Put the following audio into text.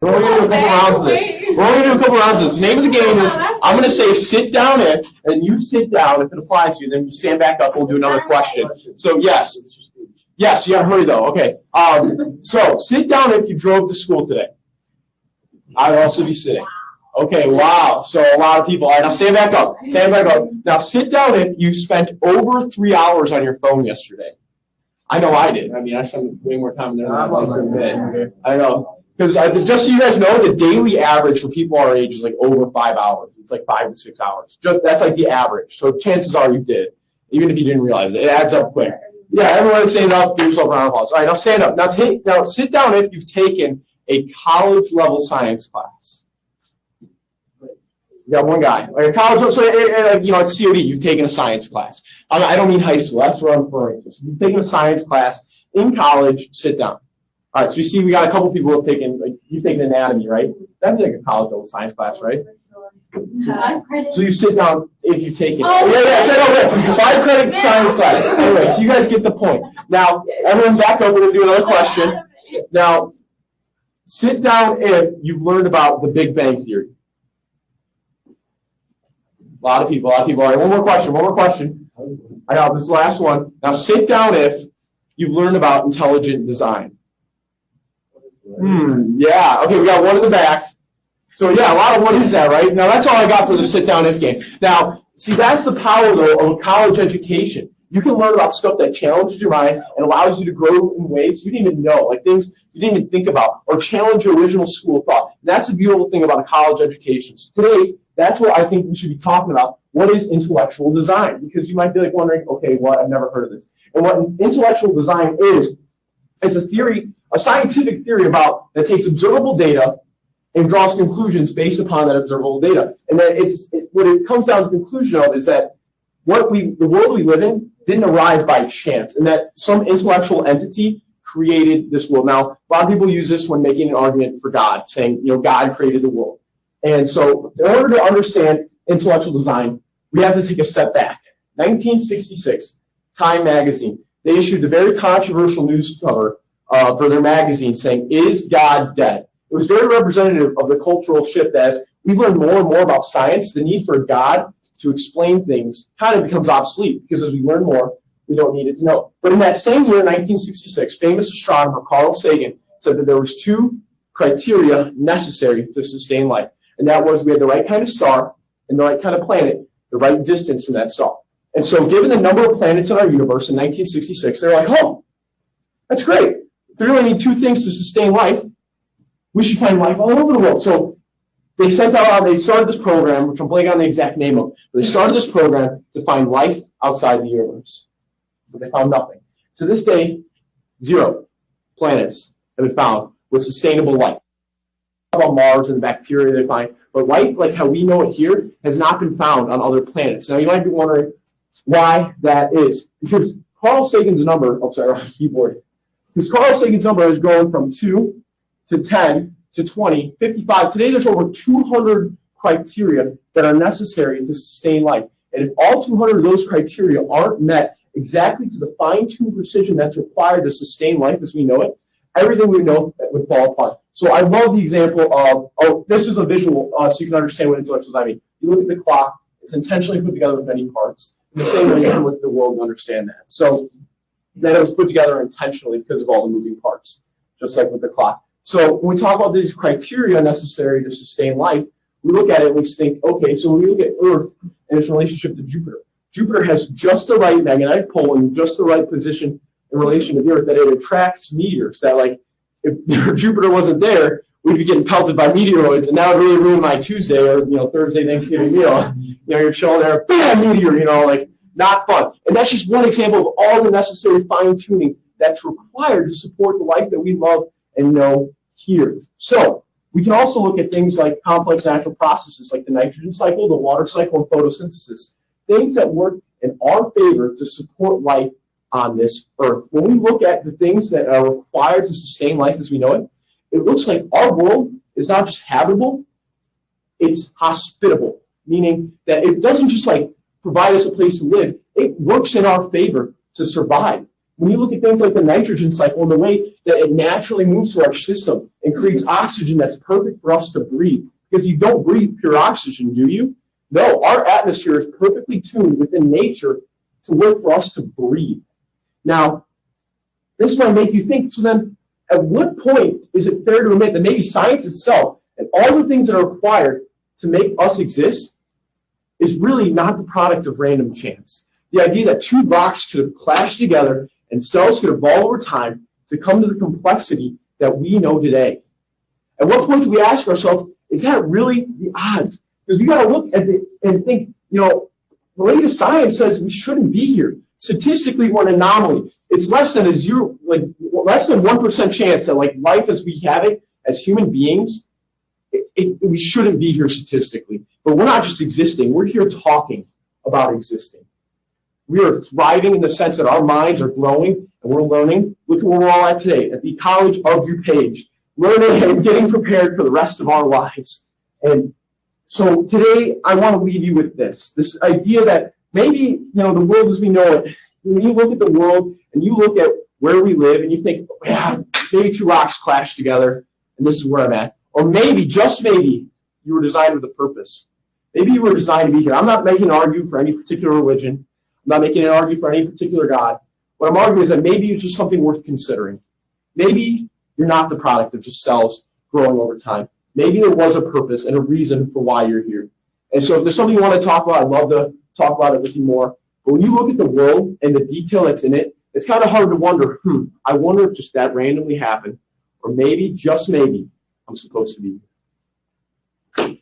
We're only going to do a couple rounds of this. We're only going to do a couple rounds of this. The name of the game is, I'm going to say sit down if, and you sit down if it applies to you, then you stand back up, we'll do another question. So yes. Yes, you got to hurry though. Okay. So sit down if you drove to school today. I would also be sitting. Okay, wow. So a lot of people. All right, now stand back up. Stand back up. Now sit down if you spent over 3 hours on your phone yesterday. I know I did. I mean, I spent way more time there than I know. Because just so you guys know, the daily average for people our age is like over 5 hours. It's like 5 to 6 hours. That's like the average. So chances are you did, even if you didn't realize it. It adds up quick. Yeah, everyone stand up. Give yourself a round of applause. All right, now stand up. Now sit down if you've taken a college-level science class. You got one guy. Like a college, so it's COD. You've taken a science class. I don't mean high school. That's what I'm referring to. So you've taken a science class in college. Sit down. All right. So you see, we got a couple people who have taken. Like you've taken anatomy, right? That'd be like a college-level science class, right? So you sit down if you take it. Yeah. 5 credit science class. Anyway, so you guys get the point. Now, everyone back up. We're going to do another question. Now, sit down if you've learned about the Big Bang Theory. A lot of people. All right, one more question. I got this last one. Now, sit down if you've learned about intelligent design. Yeah. Okay, we got one in the back. So, yeah, a lot of what is that, right? Now, that's all I got for the sit-down if game. Now, see, that's the power, though, of a college education. You can learn about stuff that challenges your mind and allows you to grow in ways you didn't even know, like things you didn't even think about, or challenge your original school of thought. And that's the beautiful thing about a college education. So today, that's what I think we should be talking about. What is intellectual design? Because you might be like wondering, okay, what? I've never heard of this. And what intellectual design is, it's a theory, a scientific theory that takes observable data and draws conclusions based upon that observable data. And then what it comes down to the conclusion of is that the world we live in didn't arrive by chance, and that some intellectual entity created this world. Now, a lot of people use this when making an argument for God, saying, God created the world. And so in order to understand intellectual design, we have to take a step back. 1966, Time magazine, they issued a very controversial news cover for their magazine saying, "Is God dead?" It was very representative of the cultural shift as we learn more and more about science. The need for God to explain things kind of becomes obsolete because as we learn more, we don't need it to know. But in that same year, 1966, famous astronomer Carl Sagan said that there was 2 criteria necessary to sustain life. And that was we had the right kind of star and the right kind of planet, the right distance from that star. And so given the number of planets in our universe in 1966, they're like, oh, that's great. If we really need 2 things to sustain life, we should find life all over the world. So they started this program, which I'm blanking on the exact name of, but they started this program to find life outside the universe. But they found nothing. To this day, 0 planets have been found with sustainable life. About Mars and the bacteria they find, but life, like how we know it here, has not been found on other planets. Now, you might be wondering why that is. Because Carl Sagan's number, because Carl Sagan's number has grown from 2 to 10 to 20, 55. Today, there's over 200 criteria that are necessary to sustain life. And if all 200 of those criteria aren't met exactly to the fine-tuned precision that's required to sustain life as we know it, everything we know would fall apart. So I love the example of, this is a visual so you can understand what intellectual design means. You look at the clock, it's intentionally put together with many parts. In the same way you can look at the world and understand that. So that it was put together intentionally because of all the moving parts, just like with the clock. So when we talk about these criteria necessary to sustain life, we look at it and we think, okay, so when we look at Earth and its relationship to Jupiter, Jupiter has just the right magnetic pole and just the right position in relation to the Earth that it attracts meteors. That like, if Jupiter wasn't there, we'd be getting pelted by meteoroids, and that would really ruin my Tuesday or Thursday Thanksgiving meal. You're chilling there, bam, meteor. Not fun. And that's just one example of all the necessary fine tuning that's required to support the life that we love and know here. So we can also look at things like complex natural processes like the nitrogen cycle, the water cycle, and photosynthesis, things that work in our favor to support life on this earth. When we look at the things that are required to sustain life as we know it, it looks like our world is not just habitable, it's hospitable, meaning that it doesn't just like provide us a place to live, it works in our favor to survive. When you look at things like the nitrogen cycle and the way that it naturally moves through our system and creates oxygen that's perfect for us to breathe, because you don't breathe pure oxygen, do you? No, our atmosphere is perfectly tuned within nature to work for us to breathe. Now, this might make you think, so then at what point is it fair to admit that maybe science itself and all the things that are required to make us exist is really not the product of random chance? The idea that two rocks could have clashed together and cells could evolve over time to come to the complexity that we know today. At what point do we ask ourselves, is that really the odds? Because we got to look at it and think, the latest science says we shouldn't be here. Statistically, we're an anomaly. It's less than 1% chance that life as we have it as human beings, we shouldn't be here statistically. But we're not just existing. We're here talking about existing. We are thriving in the sense that our minds are growing and we're learning. Look at where we're all at today, at the College of DuPage, learning and getting prepared for the rest of our lives. And so today, I want to leave you with this idea that maybe, the world as we know it, when you look at the world and you look at where we live and you think, maybe two rocks clashed together and this is where I'm at. Or maybe, just maybe, you were designed with a purpose. Maybe you were designed to be here. I'm not making an argument for any particular religion. I'm not making an argument for any particular God. What I'm arguing is that maybe it's just something worth considering. Maybe you're not the product of just cells growing over time. Maybe there was a purpose and a reason for why you're here. And so if there's something you want to talk about, I'd love to talk about it with you more. But when you look at the world and the detail that's in it, it's kind of hard to wonder, I wonder if just that randomly happened. Or maybe, just maybe, I'm supposed to be here.